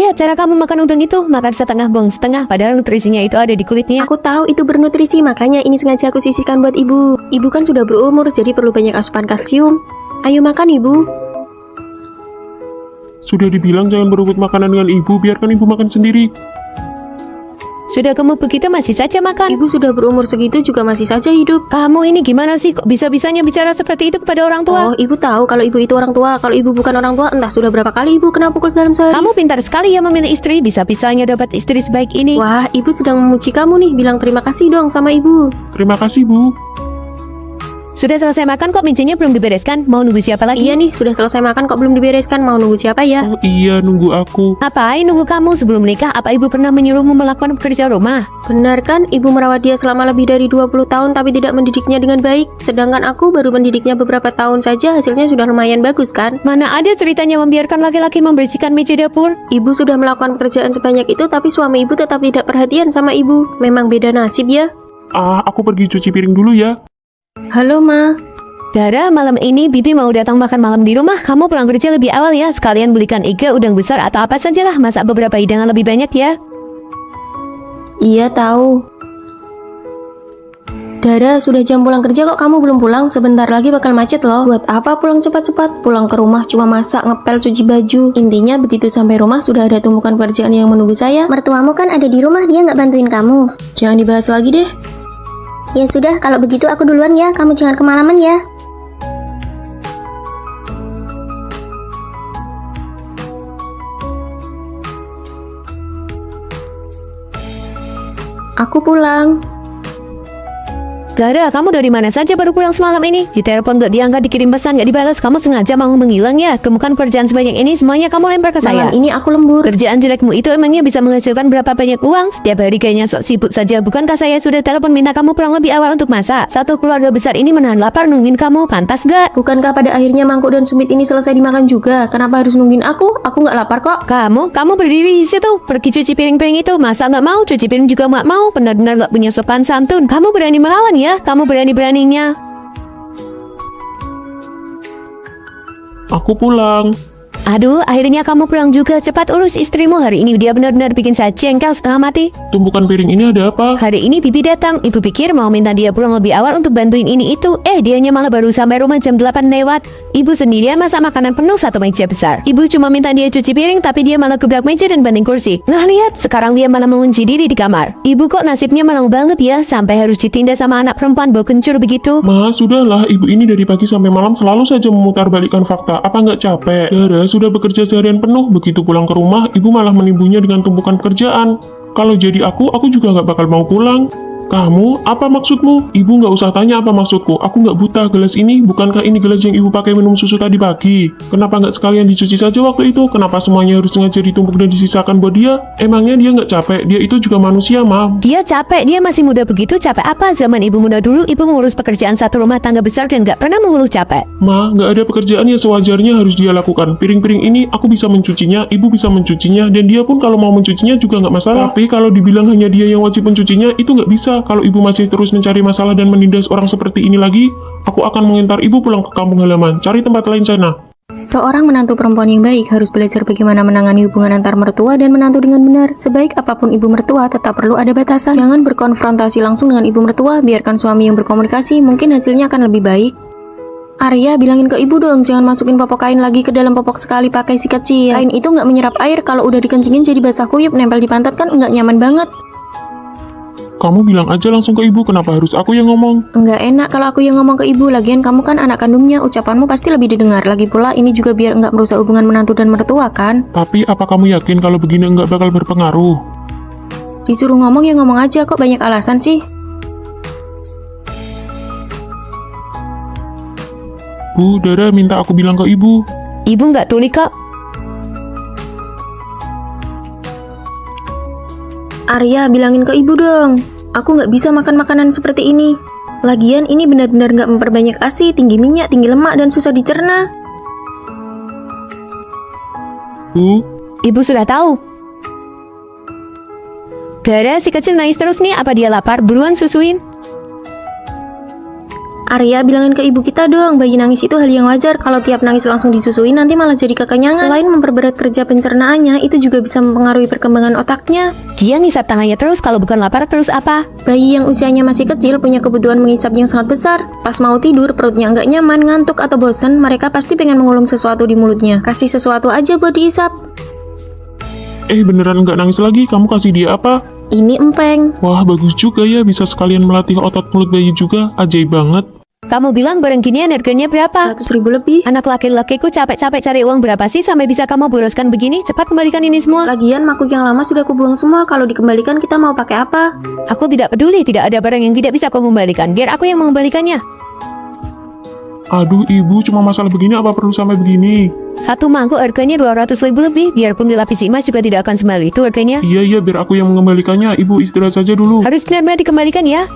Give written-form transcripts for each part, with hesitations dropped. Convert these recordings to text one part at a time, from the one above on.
Lihat cara kamu makan udang itu, makan setengah buang setengah, padahal nutrisinya itu ada di kulitnya. Aku tahu itu bernutrisi, makanya ini sengaja aku sisihkan buat ibu. Ibu kan sudah berumur, jadi perlu banyak asupan kalsium. Ayo makan ibu. Sudah dibilang jangan berebut makanan dengan ibu, biarkan ibu makan sendiri. Sudah gemuk begitu masih saja makan. Ibu sudah berumur segitu juga masih saja hidup. Kamu ini gimana sih? Kok bisa-bisanya bicara seperti itu kepada orang tua? Oh, ibu tahu kalau ibu itu orang tua. Kalau ibu bukan orang tua, entah sudah berapa kali ibu kena pukul dalam sehari. Kamu pintar sekali ya memilih istri, bisa-bisanya dapat istri sebaik ini. Wah, ibu sedang memuji kamu nih. Bilang terima kasih dong sama ibu. Terima kasih, Bu. Sudah selesai makan kok mejanya belum dibereskan? Mau nunggu siapa lagi? Iya nih, sudah selesai makan kok belum dibereskan. Mau nunggu siapa ya? Oh iya, nunggu aku. Ngapain nunggu kamu sebelum menikah? Apa ibu pernah menyuruhmu melakukan pekerjaan rumah? Benar kan, ibu merawat dia selama lebih dari 20 tahun tapi tidak mendidiknya dengan baik. Sedangkan aku baru mendidiknya beberapa tahun saja, hasilnya sudah lumayan bagus kan? Mana ada ceritanya membiarkan laki-laki membersihkan meja dapur? Ibu sudah melakukan pekerjaan sebanyak itu tapi suami ibu tetap tidak perhatian sama ibu. Memang beda nasib ya. Aku pergi cuci piring dulu ya. Halo Ma. Dara, malam ini Bibi mau datang makan malam di rumah. Kamu pulang kerja lebih awal ya. Sekalian belikan iga, udang besar atau apa sajalah. Masak beberapa hidangan lebih banyak ya. Iya tahu. Dara, sudah jam pulang kerja kok kamu belum pulang? Sebentar lagi bakal macet loh. Buat apa pulang cepat-cepat? Pulang ke rumah cuma masak, ngepel, cuci baju. Intinya begitu sampai rumah sudah ada tumpukan pekerjaan yang menunggu saya. Mertuamu kan ada di rumah, dia nggak bantuin kamu. Jangan dibahas lagi deh. Ya sudah, kalau begitu aku duluan ya. Kamu jangan kemalaman ya. Aku pulang. Dara, kamu dari mana saja baru pulang semalam ini? Ditelepon gak diangkat, dikirim pesan gak dibalas. Kamu sengaja mau menghilang ya? Kemukan kerjaan sebanyak ini semuanya kamu lempar ke saya. Malam ini aku lembur. Kerjaan jelekmu itu emangnya bisa menghasilkan berapa banyak uang? Setiap hari kayaknya sok sibuk saja. Bukankah saya sudah telepon minta kamu pulang lebih awal untuk masak? Satu keluarga besar ini menahan lapar nungguin kamu. Pantas gak? Bukankah pada akhirnya mangkuk dan sumit ini selesai dimakan juga? Kenapa harus nungguin aku? Aku nggak lapar kok. Kamu berdiri di situ. Pergi cuci piring-piring itu. Masa nggak mau? Cuci piring juga nggak mau. Benar-benar nggak punya sopan santun. Kamu berani melawan ya? Kamu beraninya. Aku pulang. Aduh, akhirnya kamu pulang juga. Cepat urus istrimu. Hari ini dia benar-benar bikin saya jengkel setengah mati. Tumpukan piring ini ada apa? Hari ini Bibi datang. Ibu pikir mau minta dia pulang lebih awal untuk bantuin ini itu. Dianya malah baru sampai rumah jam 8 lewat. Ibu sendirian masak makanan penuh satu meja besar. Ibu cuma minta dia cuci piring, tapi dia malah gebrak meja dan banting kursi. Nah lihat, sekarang dia malah mengunci diri di kamar. Ibu kok nasibnya malang banget ya, sampai harus ditindas sama anak perempuan bau kencur begitu. Ma, sudahlah. Ibu ini dari pagi sampai malam selalu saja memutarbalikkan fakta. Apa nggak capek? Dara sudah bekerja seharian penuh. Begitu pulang ke rumah, ibu malah menimbunya dengan tumpukan pekerjaan. Kalau jadi aku juga nggak bakal mau pulang. Kamu, apa maksudmu? Ibu nggak usah tanya apa maksudku. Aku nggak buta. Gelas ini, bukankah ini gelas yang ibu pakai minum susu tadi pagi? Kenapa nggak sekalian dicuci saja waktu itu? Kenapa semuanya harus sengaja ditumpuk dan disisakan buat dia? Emangnya dia nggak capek? Dia itu juga manusia, Mam. Dia capek, dia masih muda begitu. Capek apa? Zaman ibu muda dulu, ibu mengurus pekerjaan satu rumah tangga besar dan nggak pernah mengeluh capek. Ma, nggak ada pekerjaan yang sewajarnya harus dia lakukan. Piring-piring ini aku bisa mencucinya, ibu bisa mencucinya, dan dia pun kalau mau mencucinya juga nggak masalah. Tapi kalau dibilang hanya dia yang wajib mencucinya, itu nggak bisa. Kalau ibu masih terus mencari masalah dan menindas orang seperti ini lagi, aku akan mengantar ibu pulang ke kampung halaman. Cari tempat lain sana. Seorang menantu perempuan yang baik harus belajar bagaimana menangani hubungan antar mertua dan menantu dengan benar. Sebaik apapun ibu mertua, tetap perlu ada batasan. Jangan berkonfrontasi langsung dengan ibu mertua, biarkan suami yang berkomunikasi, mungkin hasilnya akan lebih baik. Arya, bilangin ke ibu dong, jangan masukin popok kain lagi ke dalam popok sekali pakai sikat kecil. Kain itu nggak menyerap air, kalau udah dikencingin jadi basah kuyup, nempel di pantat kan nggak nyaman banget. Kamu bilang aja langsung ke ibu, kenapa harus aku yang ngomong? Nggak enak kalau aku yang ngomong ke ibu, lagian kamu kan anak kandungnya, ucapanmu pasti lebih didengar. Lagi pula ini juga biar nggak merusak hubungan menantu dan mertua kan? Tapi apa kamu yakin kalau begini nggak bakal berpengaruh? Disuruh ngomong ya ngomong aja, kok banyak alasan sih? Bu, Dara minta aku bilang ke ibu. Ibu nggak tuli kok. Arya, bilangin ke ibu dong. Aku nggak bisa makan makanan seperti ini. Lagian ini benar-benar nggak memperbanyak ASI, tinggi minyak, tinggi lemak, dan susah dicerna. Bu, Ibu sudah tahu. Dara, si kecil nangis terus nih. Apa dia lapar? Buruan susuin. Arya, bilangin ke ibu kita dong, bayi nangis itu hal yang wajar. Kalau tiap nangis langsung disusui nanti malah jadi kekenyangan. Selain memperberat kerja pencernaannya, itu juga bisa mempengaruhi perkembangan otaknya. Dia ngisap tangannya terus, kalau bukan lapar terus apa? Bayi yang usianya masih kecil punya kebutuhan mengisap yang sangat besar. Pas mau tidur, perutnya nggak nyaman, ngantuk atau bosan, mereka pasti pengen mengulum sesuatu di mulutnya. Kasih sesuatu aja buat diisap. Beneran nggak nangis lagi? Kamu kasih dia apa? Ini empeng. Wah, bagus juga ya, bisa sekalian melatih otot mulut bayi juga. Ajaib banget. Kamu bilang barang ginian harganya berapa? 100.000 lebih. Anak laki-lakiku capek-capek cari uang berapa sih sampai bisa kamu boroskan begini? Cepat kembalikan ini semua. Lagian makhluk yang lama sudah kubuang semua. Kalau dikembalikan kita mau pakai apa? Aku tidak peduli, tidak ada barang yang tidak bisa kau kembalikan. Biar aku yang mengembalikannya. Aduh, ibu, cuma masalah begini apa perlu sampai begini? Satu mangkuk harganya 200.000 lebih. Biarpun dilapisi emas juga tidak akan semahal itu harganya. Iya, biar aku yang mengembalikannya. Ibu istirahat saja dulu. Harus benar-benar dikembalikan ya.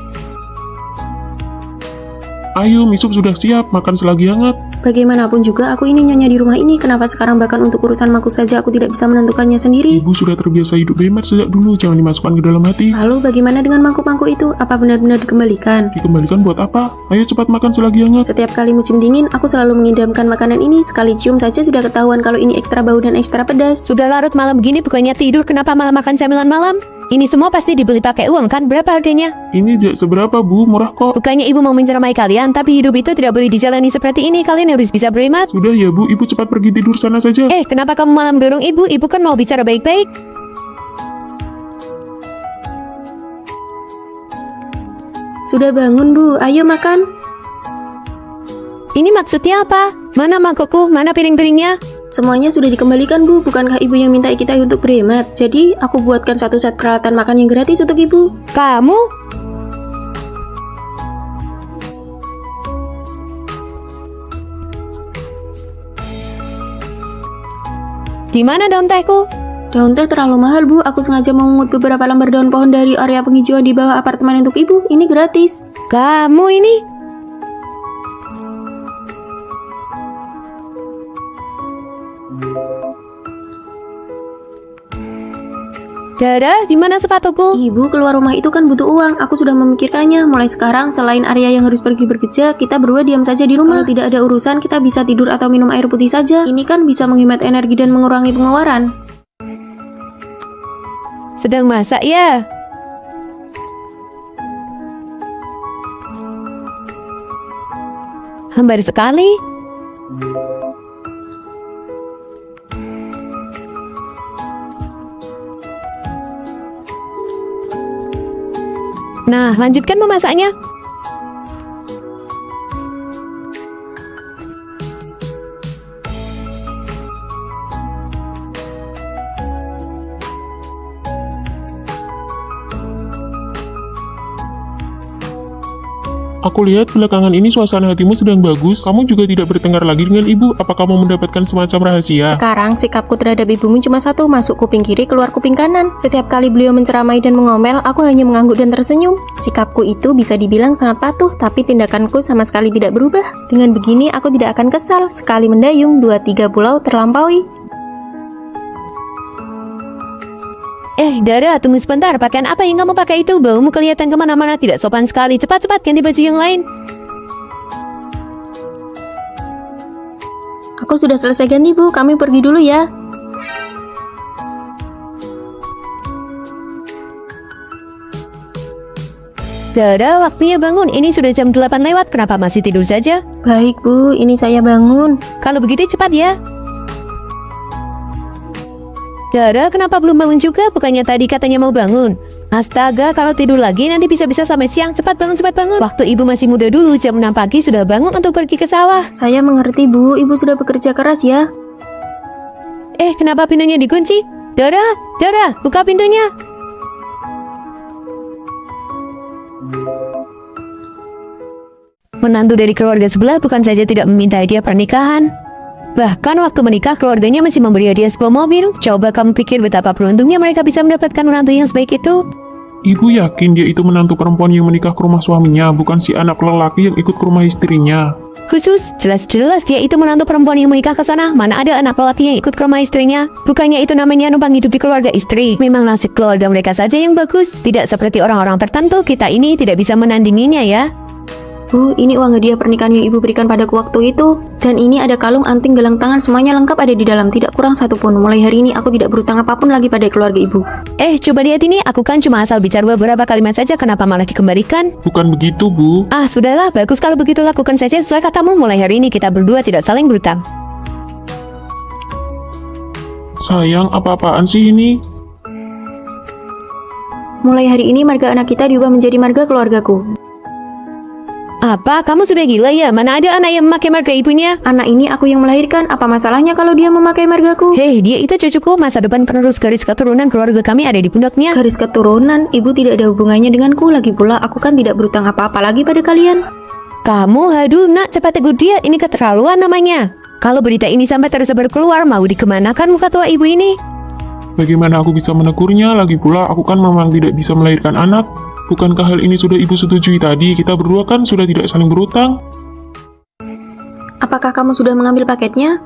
Ayo, misup sudah siap, makan selagi hangat. Bagaimanapun juga aku ini nyonya di rumah ini. Kenapa sekarang bahkan untuk urusan makhluk saja aku tidak bisa menentukannya sendiri? Ibu sudah terbiasa hidup bebas sejak dulu, jangan dimasukkan ke dalam hati. Lalu bagaimana dengan mangkuk-mangkuk itu? Apa benar-benar dikembalikan? Dikembalikan buat apa? Ayo cepat makan selagi hangat. Setiap kali musim dingin, aku selalu mengidamkan makanan ini. Sekali cium saja sudah ketahuan kalau ini ekstra bau dan ekstra pedas. Sudah larut malam begini bukannya tidur, kenapa malah makan camilan malam? Ini semua pasti dibeli pakai uang kan? Berapa harganya? Ini tidak seberapa, Bu, murah kok. Bukannya ibu mau menceramai kalian, tapi hidup itu tidak boleh dijalani seperti ini. Kalian harus bisa berhemat. Sudah ya, Bu, ibu cepat pergi tidur sana saja. Kenapa kamu malah mendorong ibu? Ibu kan mau bicara baik-baik. Sudah bangun, Bu. Ayo makan. Ini maksudnya apa? Mana mangkokku? Mana piring-piringnya? Semuanya sudah dikembalikan, Bu. Bukankah ibu yang minta kita untuk berhemat? Jadi, aku buatkan satu set peralatan makan yang gratis untuk ibu. Kamu? Di mana daun tehku? Daun teh terlalu mahal, Bu. Aku sengaja memungut beberapa lembar daun pohon dari area penghijauan di bawah apartemen untuk ibu. Ini gratis. Kamu ini? Dara, di mana sepatuku? Ibu keluar rumah itu kan butuh uang. Aku sudah memikirkannya. Mulai sekarang, selain Arya yang harus pergi bekerja, kita berdua diam saja di rumah. Kalau tidak ada urusan, kita bisa tidur atau minum air putih saja. Ini kan bisa menghemat energi dan mengurangi pengeluaran. Sedang masak ya? Hambar sekali. Nah, lanjutkan memasaknya. Aku lihat belakangan ini suasana hatimu sedang bagus. Kamu juga tidak bertengkar lagi dengan ibu. Apa kamu mendapatkan semacam rahasia? Sekarang, sikapku terhadap ibumu cuma satu, masuk kuping kiri, keluar kuping kanan. Setiap kali beliau menceramai dan mengomel, aku hanya mengangguk dan tersenyum. Sikapku itu bisa dibilang sangat patuh, tapi tindakanku sama sekali tidak berubah. Dengan begini, aku tidak akan kesal. Sekali mendayung, 2-3 pulau terlampaui. Dara, tunggu sebentar. Pakaian apa yang kamu pakai itu? Baumu kelihatan kemana-mana, tidak sopan sekali. Cepat-cepat ganti baju yang lain. Aku sudah selesai ganti, Bu. Kami pergi dulu ya. Dara, waktunya bangun. Ini sudah jam 8 lewat. Kenapa masih tidur saja? Baik, Bu. Ini saya bangun. Kalau begitu cepat ya. Dara, kenapa belum bangun juga? Bukannya tadi katanya mau bangun. Astaga, kalau tidur lagi nanti bisa-bisa sampai siang. Cepat bangun, cepat bangun. Waktu ibu masih muda dulu, jam 6 pagi sudah bangun untuk pergi ke sawah. Saya mengerti, Bu. Ibu sudah bekerja keras ya. Kenapa pintunya dikunci? Dara, buka pintunya. Menantu dari keluarga sebelah bukan saja tidak meminta hadiah pernikahan, bahkan waktu menikah keluarganya masih memberi hadiah sebuah mobil. Coba kamu pikir betapa beruntungnya mereka bisa mendapatkan menantu yang sebaik itu. Ibu yakin dia itu menantu perempuan yang menikah ke rumah suaminya, bukan si anak lelaki yang ikut ke rumah istrinya. Khusus, jelas-jelas dia itu menantu perempuan yang menikah ke sana. Mana ada anak lelaki yang ikut ke rumah istrinya? Bukannya itu namanya numpang hidup di keluarga istri. Memang nasib keluarga mereka saja yang bagus. Tidak seperti orang-orang tertentu, kita ini tidak bisa menandinginya ya. Bu, ini uang hadiah pernikahan yang ibu berikan padaku waktu itu. Dan ini ada kalung, anting, gelang tangan, semuanya lengkap ada di dalam, tidak kurang satupun. Mulai hari ini aku tidak berutang apapun lagi pada keluarga ibu. Coba lihat ini, aku kan cuma asal bicara beberapa kalimat saja, kenapa malah dikembalikan? Bukan begitu, Bu. Ah, sudahlah, bagus kalau begitu lakukan saja sesuai katamu. Mulai hari ini kita berdua tidak saling berutang. Sayang, apa-apaan sih ini? Mulai hari ini marga anak kita diubah menjadi marga keluargaku. Apa? Kamu sudah gila ya? Mana ada anak yang memakai marga ibunya? Anak ini aku yang melahirkan, apa masalahnya kalau dia memakai margaku? Hei, dia itu cucuku. Masa depan penerus garis keturunan keluarga kami ada di pundaknya. Garis keturunan, ibu tidak ada hubungannya denganku. Lagi pula aku kan tidak berutang apa-apa lagi pada kalian. Kamu, haduh nak, cepat tegur dia. Ini keterlaluan namanya. Kalau berita ini sampai tersebar keluar, mau dikemanakan muka tua ibu ini? Bagaimana aku bisa menegurnya? Lagi pula, aku kan memang tidak bisa melahirkan anak. Bukankah hal ini sudah ibu setujui tadi? Kita berdua kan sudah tidak saling berutang. Apakah kamu sudah mengambil paketnya?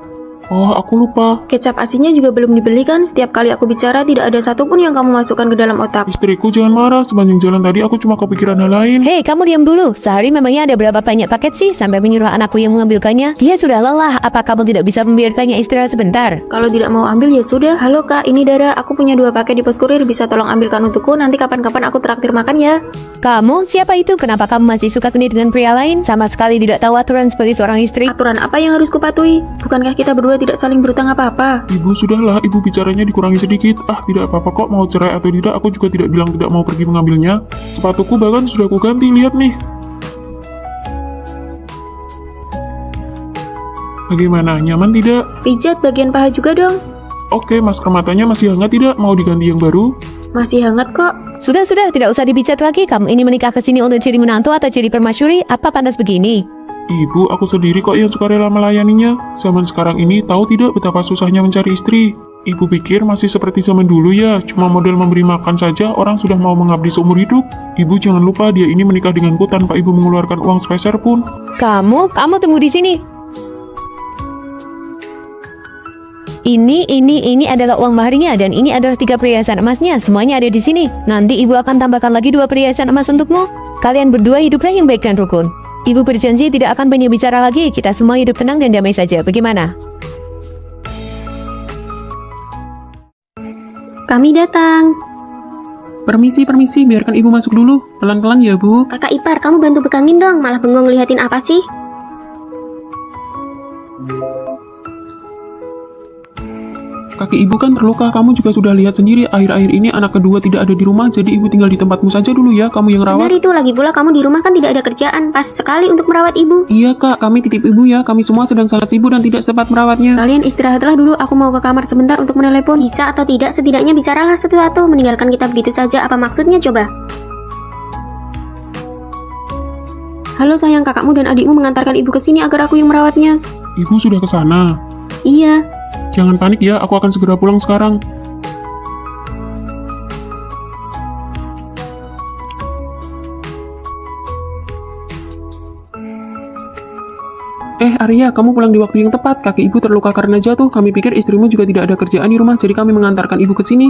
Oh, aku lupa. Kecap asinnya juga belum dibeli kan? Setiap kali aku bicara tidak ada satupun yang kamu masukkan ke dalam otak. Istriku, jangan marah. Sepanjang jalan tadi aku cuma kepikiran hal lain. Hei, kamu diam dulu. Sehari memangnya ada berapa banyak paket sih sampai menyuruh anakku yang mengambilkannya? Dia sudah lelah. Apa kamu tidak bisa membiarkannya istirahat sebentar? Kalau tidak mau ambil ya sudah. Halo kak, ini Dara. Aku punya 2 paket di pos kurir. Bisa tolong ambilkan untukku. Nanti kapan-kapan aku traktir makan ya. Kamu? Siapa itu? Kenapa kamu masih suka genit dengan pria lain? Sama sekali tidak tahu aturan sebagai seorang istri. Aturan apa yang harus kupatuhi? Bukankah kita berdua tidak saling berutang apa-apa? Ibu, sudahlah. Ibu bicaranya dikurangi sedikit. Ah, tidak apa-apa kok. Mau cerai atau tidak, aku juga tidak bilang tidak mau pergi mengambilnya. Sepatuku bahkan sudah aku ganti. Lihat nih. Bagaimana? Nyaman tidak? Pijat bagian paha juga dong. Oke, masker matanya masih hangat tidak? Mau diganti yang baru? Masih hangat kok. Sudah, tidak usah dibicat lagi. Kamu ini menikah ke sini untuk jadi menantu atau jadi permasyuri? Apa pantas begini? Ibu, aku sendiri kok yang suka rela melayaninya. Zaman sekarang ini tahu tidak betapa susahnya mencari istri? Ibu pikir masih seperti zaman dulu ya, cuma modal memberi makan saja orang sudah mau mengabdi seumur hidup. Ibu jangan lupa dia ini menikah denganku tanpa ibu mengeluarkan uang sepeser pun. Kamu tunggu di sini. Ini adalah uang maharnya dan ini adalah 3 perhiasan emasnya. Semuanya ada di sini. Nanti ibu akan tambahkan lagi 2 perhiasan emas untukmu. Kalian berdua hiduplah yang baik dan rukun. Ibu berjanji tidak akan banyak bicara lagi. Kita semua hidup tenang dan damai saja. Bagaimana? Kami datang. Permisi, biarkan ibu masuk dulu. Pelan-pelan ya, Bu. Kakak ipar, kamu bantu pegangin dong. Malah bengong liatin apa sih? Kaki ibu kan terluka, kamu juga sudah lihat sendiri. Akhir-akhir ini anak kedua tidak ada di rumah, jadi ibu tinggal di tempatmu saja dulu ya. Kamu yang Benar rawat. itu, lagi pula kamu di rumah kan tidak ada kerjaan. Pas sekali untuk merawat ibu. Iya kak, kami titip ibu ya. Kami semua sedang sangat sibuk dan tidak sempat merawatnya. Kalian istirahatlah dulu, aku mau ke kamar sebentar untuk menelepon. Bisa atau tidak, setidaknya bicaralah sesuatu. Meninggalkan kita begitu saja, apa maksudnya coba? Halo sayang, kakakmu dan adikmu mengantarkan ibu ke sini agar aku yang merawatnya. Ibu sudah ke sana. Iya. Jangan panik ya, aku akan segera pulang sekarang. Arya, kamu pulang di waktu yang tepat. Kaki ibu terluka karena jatuh. Kami pikir istrimu juga tidak ada kerjaan di rumah, jadi kami mengantarkan ibu ke sini.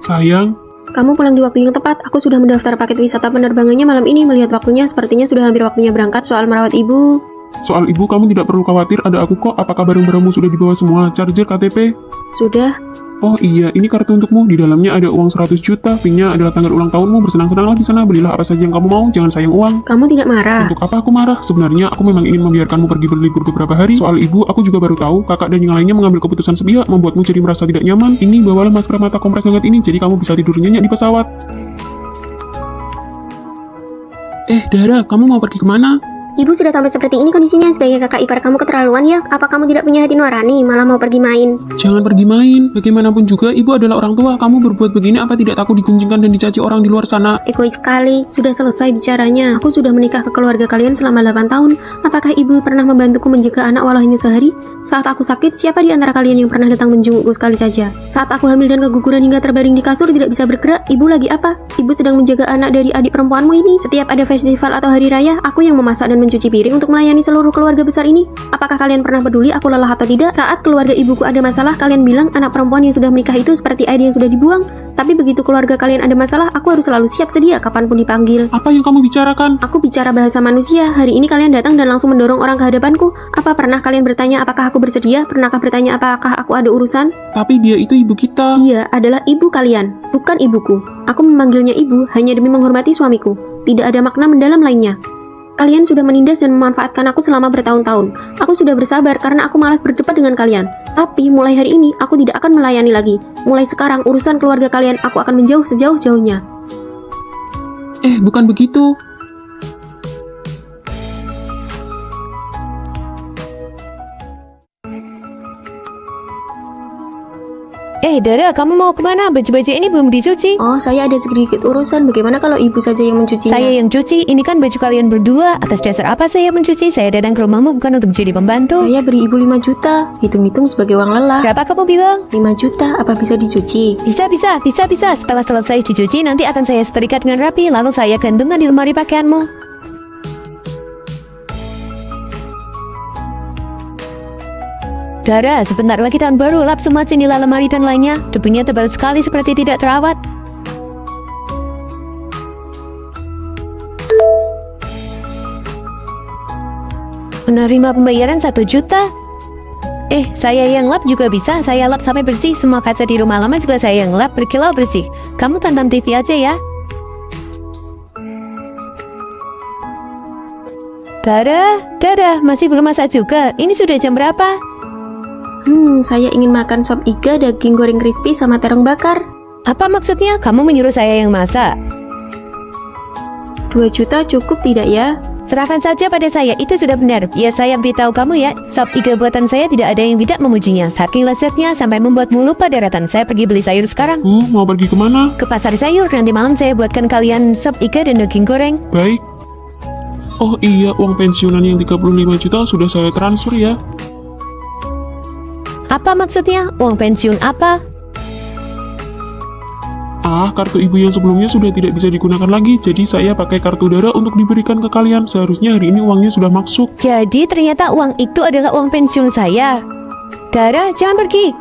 Sayang, Kamu pulang di waktu yang tepat. Aku sudah mendaftar paket wisata penerbangannya malam ini. Melihat waktunya, sepertinya sudah hampir waktunya berangkat. Soal merawat ibu. soal ibu kamu tidak perlu khawatir, ada aku kok. Apakah barang-barangmu sudah dibawa semua? Charger, KTP? Sudah. Oh iya, ini kartu untukmu. Di dalamnya ada uang 100 juta. PIN-nya adalah tanggal ulang tahunmu. Bersenang-senanglah di sana. Belilah apa saja yang kamu mau. Jangan sayang uang. Kamu tidak marah. Untuk apa aku marah? Sebenarnya aku memang ingin membiarkanmu pergi berlibur beberapa hari. Soal ibu, aku juga baru tahu. Kakak dan yang lainnya mengambil keputusan sepihak, membuatmu jadi merasa tidak nyaman. Ini bawalah masker mata kompres hangat ini, jadi kamu bisa tidur nyenyak di pesawat. Dara, kamu mau pergi kemana? Ibu sudah sampai seperti ini kondisinya. Sebagai kakak ipar kamu keterlaluan ya. Apa kamu tidak punya hati nurani, malah mau pergi main? Jangan pergi main. Bagaimanapun juga, ibu adalah orang tua. Kamu berbuat begini apa tidak takut diguncingkan dan dicaci orang di luar sana? Egois sekali. Sudah selesai bicaranya. Aku sudah menikah ke keluarga kalian selama 8 tahun. Apakah ibu pernah membantuku menjaga anak walau hanya sehari? Saat aku sakit, siapa di antara kalian yang pernah datang menjengukku sekali saja? Saat aku hamil dan keguguran hingga terbaring di kasur tidak bisa bergerak, ibu lagi apa? Ibu sedang menjaga anak dari adik perempuanmu ini. Setiap ada festival atau hari raya, aku yang memasak dan mencuci piring untuk melayani seluruh keluarga besar ini? Apakah kalian pernah peduli aku lelah atau tidak? Saat keluarga ibuku ada masalah, kalian bilang anak perempuan yang sudah menikah itu seperti air yang sudah dibuang. Tapi begitu keluarga kalian ada masalah, aku harus selalu siap sedia kapanpun dipanggil. Apa yang kamu bicarakan? Aku bicara bahasa manusia. Hari ini kalian datang dan langsung mendorong orang ke hadapanku. Apa pernah kalian bertanya apakah aku bersedia? Pernahkah bertanya apakah aku ada urusan? Tapi dia itu ibu kita. Dia adalah ibu kalian, bukan ibuku. Aku memanggilnya ibu hanya demi menghormati suamiku. Tidak ada makna mendalam lainnya. Kalian sudah menindas dan memanfaatkan aku selama bertahun-tahun. Aku sudah bersabar karena aku malas berdebat dengan kalian. Tapi mulai hari ini aku tidak akan melayani lagi. Mulai sekarang urusan keluarga kalian aku akan menjauh sejauh-jauhnya. Bukan begitu. Dara, kamu mau kemana? Baju-baju ini belum dicuci. Oh, saya ada sedikit urusan. Bagaimana kalau ibu saja yang mencucinya? Saya yang cuci, ini kan baju kalian berdua. Atas dasar apa saya mencuci? Saya datang ke rumahmu bukan untuk jadi pembantu. Saya beri ibu 5 juta. Hitung-hitung sebagai uang lelah. Berapa kamu bilang? 5 juta, apa bisa dicuci? Bisa. Setelah selesai dicuci, nanti akan saya setrika dengan rapi, lalu saya gantungkan di lemari pakaianmu. Dara, sebentar lagi tahun baru, lap semua jendela, lemari dan lainnya. Debunya tebal sekali seperti tidak terawat. Menerima pembayaran 1 juta. Saya yang lap juga bisa. Saya lap sampai bersih. Semua kaca di rumah lama juga saya yang lap berkilau bersih. Kamu tonton TV aja ya. Dara, masih belum masak juga. Ini sudah jam berapa? Saya ingin makan sop iga, daging goreng crispy, sama terong bakar. Apa maksudnya? Kamu menyuruh saya yang masak? 2 juta cukup tidak ya? Serahkan saja pada saya, itu sudah benar. Biar saya beritahu kamu ya, sop iga buatan saya tidak ada yang tidak memujinya. Saking lezatnya sampai membuatmu lupa daratan. Saya pergi beli sayur sekarang. Mau pergi kemana? Ke pasar sayur, nanti malam saya buatkan kalian sop iga dan daging goreng. Baik. Oh iya, uang pensiunan yang 35 juta sudah saya transfer ya. Apa maksudnya? Uang pensiun apa? Kartu ibu yang sebelumnya sudah tidak bisa digunakan lagi, jadi saya pakai kartu Dara untuk diberikan ke kalian. Seharusnya hari ini uangnya sudah masuk. Jadi ternyata uang itu adalah uang pensiun saya. Dara, jangan pergi.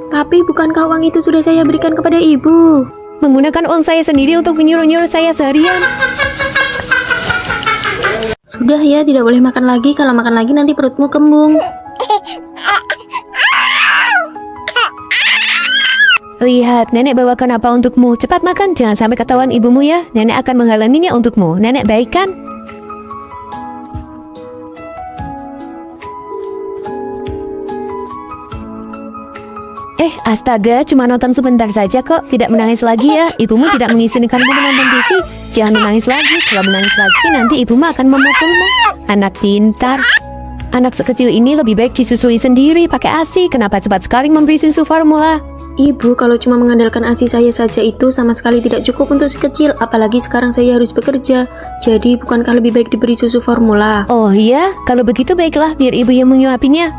Tapi bukankah uang itu sudah saya berikan kepada ibu? Menggunakan uang saya sendiri untuk menyuruh-nyuruh saya seharian. Sudah ya, tidak boleh makan lagi. Kalau makan lagi nanti perutmu kembung. Lihat, nenek bawakan apa untukmu. Cepat makan, jangan sampai ketahuan ibumu ya. Nenek akan menghalanginya untukmu. Nenek baik kan? Astaga, cuma nonton sebentar saja kok. Tidak menangis lagi ya. Ibumu tidak mengizinkanmu menonton TV. Jangan menangis lagi. Kalau menangis lagi, nanti ibumu akan memukulmu. Anak pintar. Anak sekecil ini lebih baik disusui sendiri pakai ASI. Kenapa cepat sekali memberi susu formula? Ibu, kalau cuma mengandalkan ASI saya saja itu sama sekali tidak cukup untuk si kecil. Apalagi sekarang saya harus bekerja. Jadi bukankah lebih baik diberi susu formula? Oh iya, kalau begitu baiklah, biar ibu yang menyuapinya.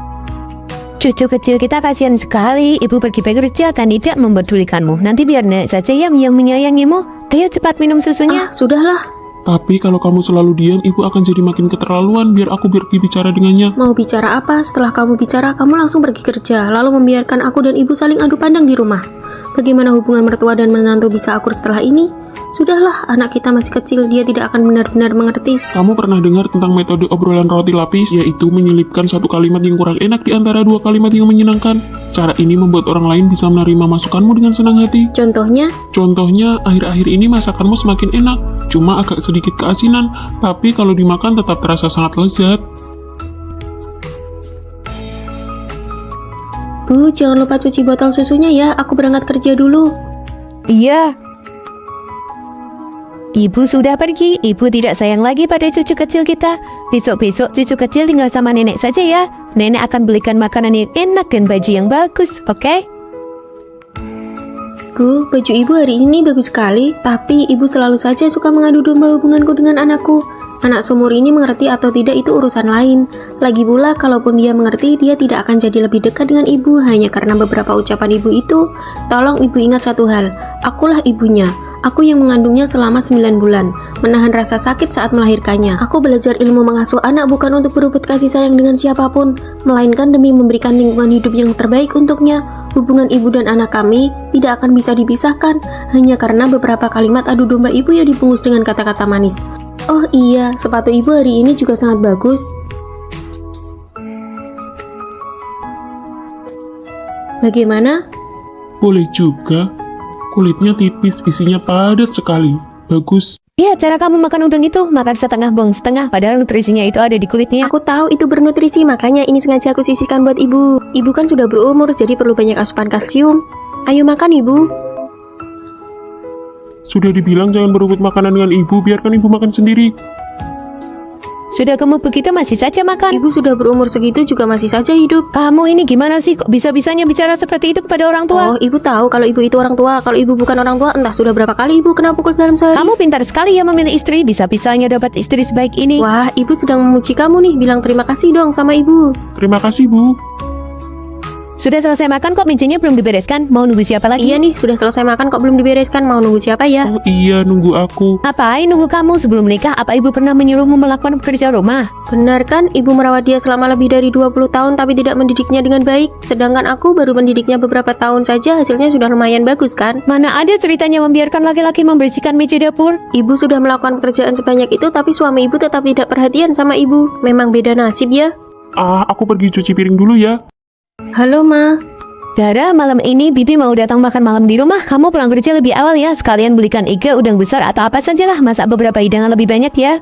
Cucu kecil kita kasihan sekali. Ibu pergi bekerja kan tidak mempedulikanmu. Nanti biar nenek saja yang menyayangimu. Ayo cepat minum susunya. Sudahlah. Tapi kalau kamu selalu diam, ibu akan jadi makin keterlaluan. Biar aku pergi bicara dengannya. Mau bicara apa? Setelah kamu bicara, kamu langsung pergi kerja. Lalu membiarkan aku dan ibu saling adu pandang di rumah. Bagaimana hubungan mertua dan menantu bisa akur setelah ini? Sudahlah, anak kita masih kecil, dia tidak akan benar-benar mengerti. Kamu pernah dengar tentang metode obrolan roti lapis? Yaitu menyelipkan satu kalimat yang kurang enak di antara 2 kalimat yang menyenangkan. Cara ini membuat orang lain bisa menerima masukanmu dengan senang hati. Contohnya? Contohnya, akhir-akhir ini masakanmu semakin enak. Cuma agak sedikit keasinan, tapi kalau dimakan tetap terasa sangat lezat. Bu, jangan lupa cuci botol susunya ya, aku berangkat kerja dulu. Iya. Ibu sudah pergi, ibu tidak sayang lagi pada cucu kecil kita. Besok-besok cucu kecil tinggal sama nenek saja ya. Nenek akan belikan makanan yang enak dan baju yang bagus, oke? Bu, baju ibu hari ini bagus sekali, tapi ibu selalu saja suka mengadu domba hubunganku dengan anakku. Anak seumur ini mengerti atau tidak itu urusan lain. Lagi pula, kalaupun dia mengerti, dia tidak akan jadi lebih dekat dengan ibu hanya karena beberapa ucapan ibu itu. Tolong ibu ingat satu hal, akulah ibunya. Aku yang mengandungnya selama 9 bulan, menahan rasa sakit saat melahirkannya. Aku belajar ilmu mengasuh anak bukan untuk berebut kasih sayang dengan siapapun, melainkan demi memberikan lingkungan hidup yang terbaik untuknya. Hubungan ibu dan anak kami tidak akan bisa dipisahkan, hanya karena beberapa kalimat adu domba ibu yang dibungkus dengan kata-kata manis. Oh iya, sepatu ibu hari ini juga sangat bagus. Bagaimana? Boleh juga. Kulitnya tipis, isinya padat sekali. Bagus. Lihat cara kamu makan udang itu, makan setengah buang setengah, padahal nutrisinya itu ada di kulitnya. Aku tahu itu bernutrisi, makanya ini sengaja aku sisihkan buat ibu. Ibu kan sudah berumur, jadi perlu banyak asupan kalsium. Ayo makan ibu. Sudah dibilang jangan berebut makanan dengan ibu, biarkan ibu makan sendiri. Sudah gemuk begitu masih saja makan. Ibu sudah berumur segitu juga masih saja hidup. Kamu ini gimana sih? Kok bisa-bisanya bicara seperti itu kepada orang tua? Oh, ibu tahu kalau ibu itu orang tua. Kalau ibu bukan orang tua, entah sudah berapa kali ibu kena pukul dalam sehari. Kamu pintar sekali ya memilih istri, bisa-bisanya dapat istri sebaik ini. Wah, ibu sedang memuji kamu nih. Bilang terima kasih dong sama ibu. Terima kasih, Bu. Sudah selesai makan kok mejanya belum dibereskan? Mau nunggu siapa lagi? Iya nih, sudah selesai makan kok belum dibereskan. Mau nunggu siapa ya? Oh iya, nunggu aku. Ngapain nunggu kamu sebelum menikah? Apa ibu pernah menyuruhmu melakukan pekerjaan rumah? Benar kan, ibu merawat dia selama lebih dari 20 tahun tapi tidak mendidiknya dengan baik. Sedangkan aku baru mendidiknya beberapa tahun saja, hasilnya sudah lumayan bagus kan? Mana ada ceritanya membiarkan laki-laki membersihkan meja dapur? Ibu sudah melakukan pekerjaan sebanyak itu tapi suami ibu tetap tidak perhatian sama ibu. Memang beda nasib ya. Aku pergi cuci piring dulu ya. Halo Ma. Dara, malam ini Bibi mau datang makan malam di rumah. Kamu pulang kerja lebih awal ya. Sekalian belikan iga, udang besar atau apa sajalah. Masak beberapa hidangan lebih banyak ya.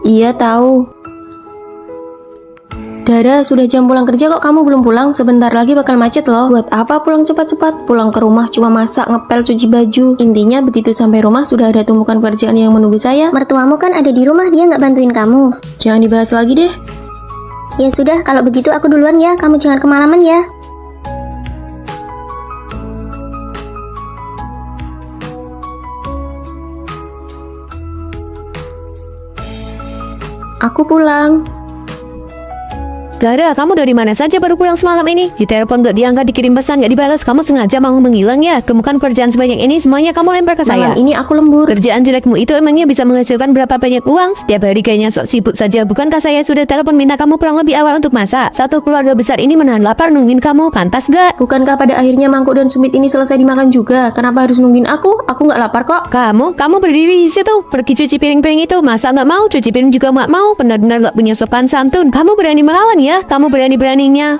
Iya tahu. Dara, sudah jam pulang kerja kok kamu belum pulang? Sebentar lagi bakal macet loh. Buat apa pulang cepat-cepat? Pulang ke rumah cuma masak, ngepel, cuci baju. Intinya begitu sampai rumah sudah ada tumpukan pekerjaan yang menunggu saya. Mertuamu kan ada di rumah, dia nggak bantuin kamu. Jangan dibahas lagi deh. Ya sudah, kalau begitu aku duluan ya, kamu jangan kemalaman ya. Aku pulang. Dara, kamu dari mana saja baru pulang semalam ini? Ditelepon gak diangkat, dikirim pesan gak dibalas. Kamu sengaja mau menghilang ya? Gemukan kerjaan sebanyak ini semuanya kamu lempar ke saya. Malam ini aku lembur. Kerjaan jelekmu itu emangnya bisa menghasilkan berapa banyak uang? Setiap hari kayaknya sok sibuk saja. Bukankah saya sudah telepon minta kamu pulang lebih awal untuk masak? Satu keluarga besar ini menahan lapar nungguin kamu, pantas gak? Bukankah pada akhirnya mangkuk dan sumit ini selesai dimakan juga? Kenapa harus nungguin aku? Aku nggak lapar kok. Kamu berdiri di situ, pergi cuci piring-piring itu. Masa nggak mau? Cuci piring juga nggak mau. Benar-benar nggak punya sopan santun. Kamu berani melawan ya? Kamu beraninya.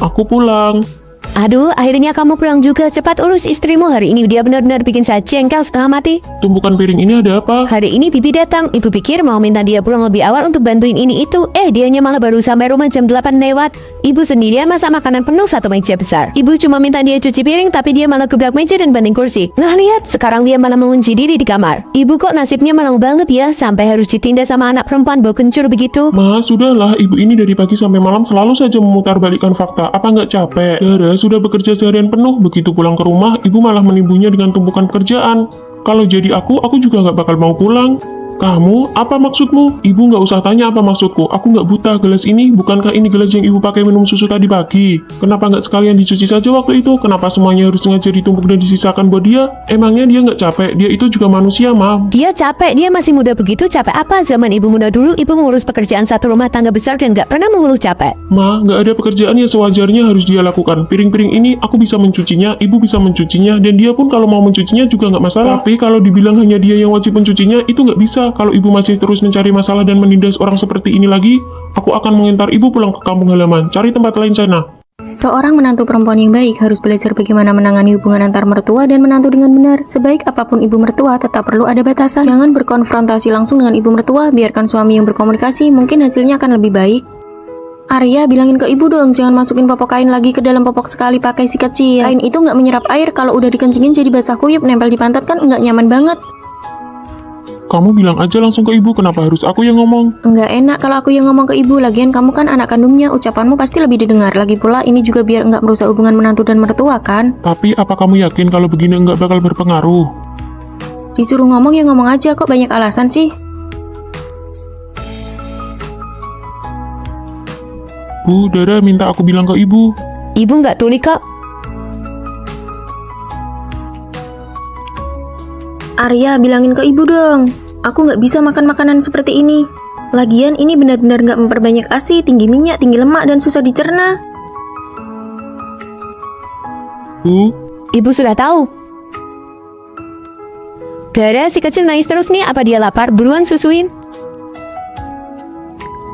Aku pulang. Aduh, akhirnya kamu pulang juga. Cepat urus istrimu, hari ini dia benar-benar bikin saya jengkel setengah mati. Tumpukan piring ini ada apa? Hari ini Bibi datang, ibu pikir mau minta dia pulang lebih awal untuk bantuin ini itu. Dianya malah baru sampai rumah jam 8 lewat. Ibu sendirian masak makanan penuh satu meja besar. Ibu cuma minta dia cuci piring, tapi dia malah gebrak meja dan banting kursi. Nah lihat, sekarang dia malah mengunci diri di kamar. Ibu kok nasibnya malang banget ya, sampai harus ditindas sama anak perempuan bau kencur begitu. Ma, sudahlah, ibu ini dari pagi sampai malam selalu saja memutarbalikkan fakta. Apa nggak capek? Dara, sudah bekerja seharian penuh, begitu pulang ke rumah, ibu malah menimbunnya dengan tumpukan pekerjaan. Kalau jadi aku juga nggak bakal mau pulang. Kamu, apa maksudmu? Ibu nggak usah tanya apa maksudku. Aku nggak buta. Gelas ini, bukankah ini gelas yang ibu pakai minum susu tadi pagi? Kenapa nggak sekalian dicuci saja waktu itu? Kenapa semuanya harus sengaja ditumpuk dan disisakan buat dia? Emangnya dia nggak capek? Dia itu juga manusia, Mam. Dia capek, dia masih muda begitu. Capek apa? Zaman ibu muda dulu, ibu mengurus pekerjaan satu rumah tangga besar dan nggak pernah mengeluh capek. Ma, nggak ada pekerjaan yang sewajarnya harus dia lakukan. Piring-piring ini aku bisa mencucinya, ibu bisa mencucinya, dan dia pun kalau mau mencucinya juga nggak masalah. Tapi kalau dibilang hanya dia yang wajib mencucinya, itu nggak bisa. Kalau ibu masih terus mencari masalah dan menindas orang seperti ini lagi, aku akan mengantar ibu pulang ke kampung halaman. Cari tempat lain sana. Seorang menantu perempuan yang baik harus belajar bagaimana menangani hubungan antar mertua dan menantu dengan benar. Sebaik apapun ibu mertua, tetap perlu ada batasan. Jangan berkonfrontasi langsung dengan ibu mertua, biarkan suami yang berkomunikasi, mungkin hasilnya akan lebih baik. Arya, bilangin ke ibu dong, jangan masukin popok kain lagi ke dalam popok sekali pakai sikat kecil. Kain itu nggak menyerap air, kalau udah dikencingin jadi basah kuyup, nempel di pantat kan nggak nyaman banget. Kamu bilang aja langsung ke ibu, kenapa harus aku yang ngomong? Nggak enak kalau aku yang ngomong ke ibu, lagian kamu kan anak kandungnya, ucapanmu pasti lebih didengar. Lagi pula ini juga biar nggak merusak hubungan menantu dan mertua kan? Tapi apa kamu yakin kalau begini nggak bakal berpengaruh? Disuruh ngomong ya ngomong aja, kok banyak alasan sih? Bu, Dara minta aku bilang ke ibu. Ibu nggak tuli kok. Arya, bilangin ke ibu dong. Aku nggak bisa makan makanan seperti ini. Lagian ini benar-benar nggak memperbanyak ASI, tinggi minyak, tinggi lemak, dan susah dicerna. Bu, Ibu sudah tahu. Dara, si kecil nangis terus nih, apa dia lapar? Buruan susuin.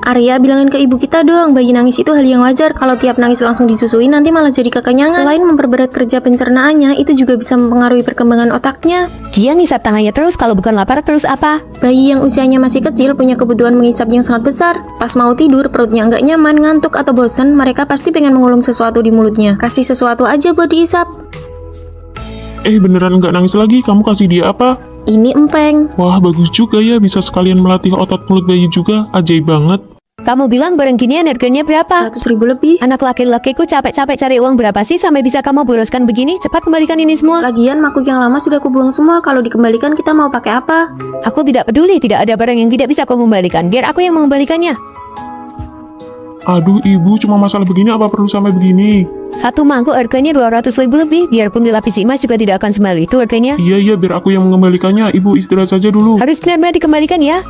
Arya, bilangin ke ibu kita dong, bayi nangis itu hal yang wajar. Kalau tiap nangis langsung disusuin nanti malah jadi kekenyangan. Selain memperberat kerja pencernaannya, itu juga bisa mempengaruhi perkembangan otaknya. Dia ngisap tangannya terus, kalau bukan lapar terus apa? Bayi yang usianya masih kecil punya kebutuhan mengisap yang sangat besar. Pas mau tidur, perutnya nggak nyaman, ngantuk, atau bosan, mereka pasti pengen mengulum sesuatu di mulutnya. Kasih sesuatu aja buat diisap. beneran nggak nangis lagi? Kamu kasih dia apa? Ini empeng. Wah, bagus juga ya, bisa sekalian melatih otot mulut bayi juga. Ajaib banget. Kamu bilang barang ginian harganya berapa? 100.000 lebih. Anak laki-lakiku capek-capek cari uang berapa sih sampai bisa kamu boroskan begini? Cepat kembalikan ini semua. Lagian makhluk yang lama sudah kubuang semua. Kalau dikembalikan kita mau pakai apa? Aku tidak peduli, tidak ada barang yang tidak bisa kau kembalikan. Biar aku yang mengembalikannya. Aduh, ibu, cuma masalah begini apa perlu sampai begini? Satu mangkuk harganya 200.000 lebih. Biarpun dilapisi emas juga tidak akan semahal itu harganya. Iya, biar aku yang mengembalikannya. Ibu istirahat saja dulu. Harus benar-benar dikembalikan ya.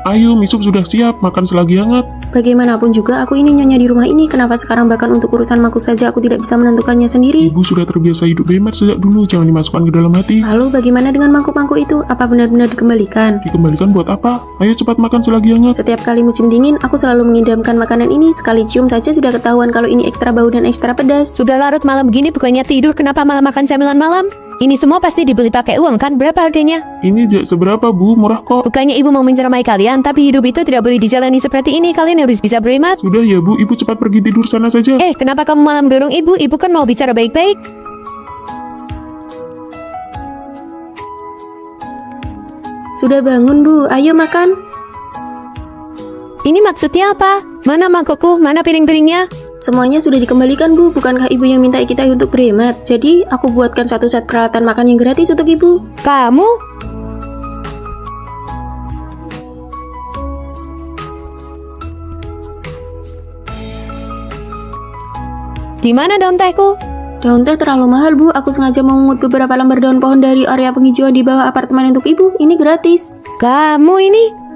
Ayo, misup sudah siap, makan selagi hangat. Bagaimanapun juga aku ini nyonya di rumah ini. Kenapa sekarang bahkan untuk urusan makhluk saja aku tidak bisa menentukannya sendiri? Ibu sudah terbiasa hidup bebas sejak dulu, jangan dimasukkan ke dalam hati. Lalu bagaimana dengan mangkuk-mangkuk itu? Apa benar-benar dikembalikan? Dikembalikan buat apa? Ayo cepat makan selagi hangat. Setiap kali musim dingin, aku selalu mengidamkan makanan ini. Sekali cium saja sudah ketahuan kalau ini ekstra bau dan ekstra pedas. Sudah larut malam begini bukannya tidur, kenapa malah makan camilan malam? Ini semua pasti dibeli pakai uang kan? Berapa harganya? Ini tidak seberapa, Bu, murah kok. Bukannya ibu mau menceramai kalian, tapi hidup itu tidak boleh dijalani seperti ini. Kalian harus bisa berhemat. Sudah ya, Bu, ibu cepat pergi tidur sana saja. Kenapa kamu malah mendorong ibu? Ibu kan mau bicara baik-baik. Sudah bangun, Bu. Ayo makan. Ini maksudnya apa? Mana mangkokku? Mana piring-piringnya? Semuanya sudah dikembalikan, Bu. Bukankah ibu yang minta kita untuk berhemat? Jadi, aku buatkan satu set peralatan makan yang gratis untuk ibu. Kamu? Di mana daun tehku? Daun teh terlalu mahal, Bu. Aku sengaja memungut beberapa lembar daun pohon dari area penghijauan di bawah apartemen untuk ibu. Ini gratis. Kamu ini?